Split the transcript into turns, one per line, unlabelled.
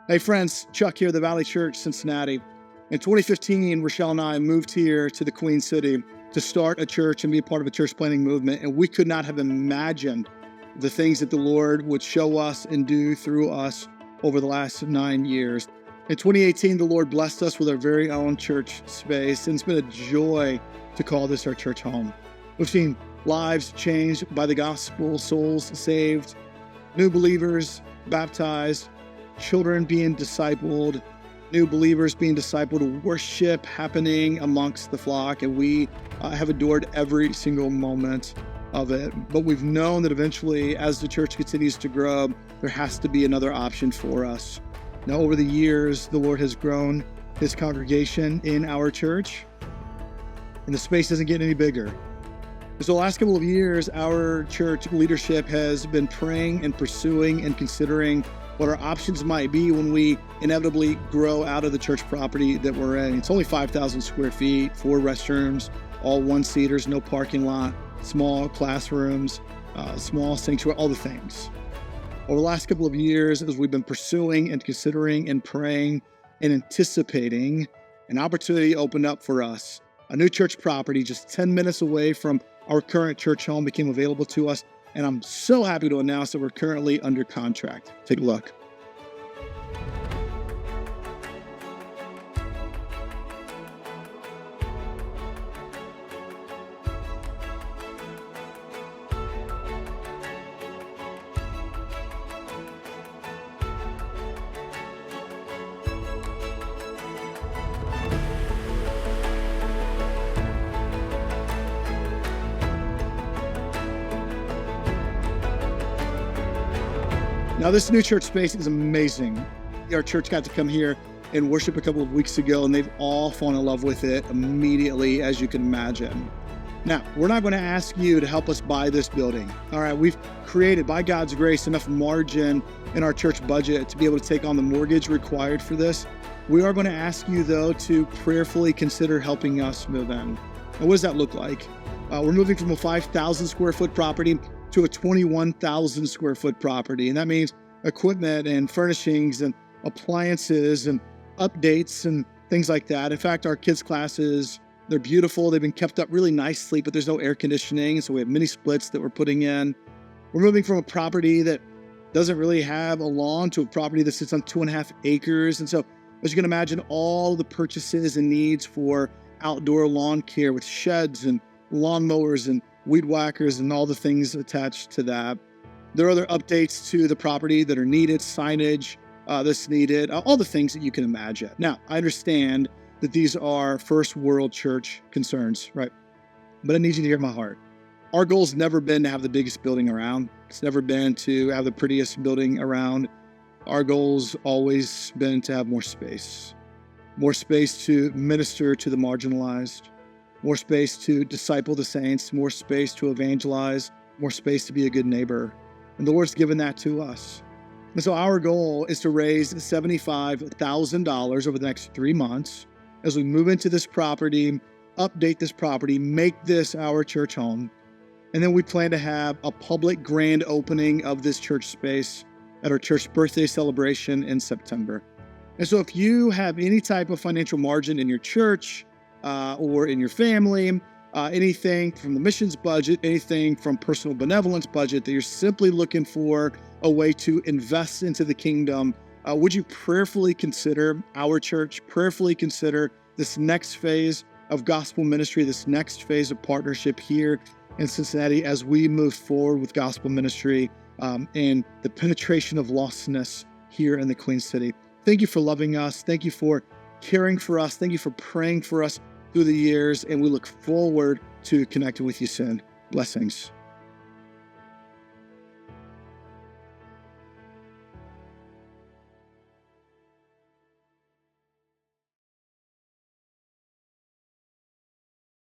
Hey friends, Chuck here, the Valley Church, Cincinnati. In 2015, Rochelle and I moved here to the Queen City to start a church and be a part of a church planting movement. And we could not have imagined the things that the Lord would show us and do through us over the last 9 years. In 2018, the Lord blessed us with our very own church space, and it's been a joy to call this our church home. We've seen lives changed by the gospel, souls saved, new believers baptized, children being discipled, new believers being discipled, worship happening amongst the flock, and we have adored every single moment of it. But we've known that eventually, as the church continues to grow, there has to be another option for us. Now, over the years, the Lord has grown His congregation in our church, and the space doesn't get any bigger. So the last couple of years, our church leadership has been praying and pursuing and considering what our options might be when we inevitably grow out of the church property that we're in. It's only 5,000 square feet, 4 restrooms, all one-seaters, no parking lot, small classrooms, small sanctuary, all the things. Over the last couple of years, as we've been pursuing and considering and praying and anticipating, an opportunity opened up for us. A new church property just 10 minutes away from our current church home became available to us. And I'm so happy to announce that we're currently under contract. Take a look. Now, this new church space is amazing. Our church got to come here and worship a couple of weeks ago, and they've all fallen in love with it immediately, as you can imagine. Now, we're not going to ask you to help us buy this building. All right, we've created, by God's grace, enough margin in our church budget to be able to take on the mortgage required for this. We are going to ask you, though, to prayerfully consider helping us move in. And what does that look like? We're moving from a 5,000 square foot property to a 21,000 square foot property. And that means equipment and furnishings and appliances and updates and things like that. In fact, our kids' classes, they're beautiful. They've been kept up really nicely, but there's no air conditioning. So we have mini splits that we're putting in. We're moving from a property that doesn't really have a lawn to a property that sits on 2.5 acres. And so, as you can imagine, all the purchases and needs for outdoor lawn care with sheds and lawnmowers and weed whackers and all the things attached to that. There are other updates to the property that are needed, signage that's needed, all the things that you can imagine. Now, I understand that these are first world church concerns, right? But I need you to hear my heart. Our goal's never been to have the biggest building around. It's never been to have the prettiest building around. Our goal's always been to have more space to minister to the marginalized, more space to disciple the saints, more space to evangelize, more space to be a good neighbor. And the Lord's given that to us. And so our goal is to raise $75,000 over the next 3 months as we move into this property, update this property, make this our church home. And then we plan to have a public grand opening of this church space at our church birthday celebration in September. And so if you have any type of financial margin in your church, or in your family, anything from the missions budget, anything from personal benevolence budget that you're simply looking for a way to invest into the kingdom, would you prayerfully consider our church, prayerfully consider this next phase of gospel ministry, this next phase of partnership here in Cincinnati as we move forward with gospel ministry and the penetration of lostness here in the Queen City. Thank you for loving us. Thank you for caring for us. Thank you for praying for us through the years, and we look forward to connecting with you soon. Blessings.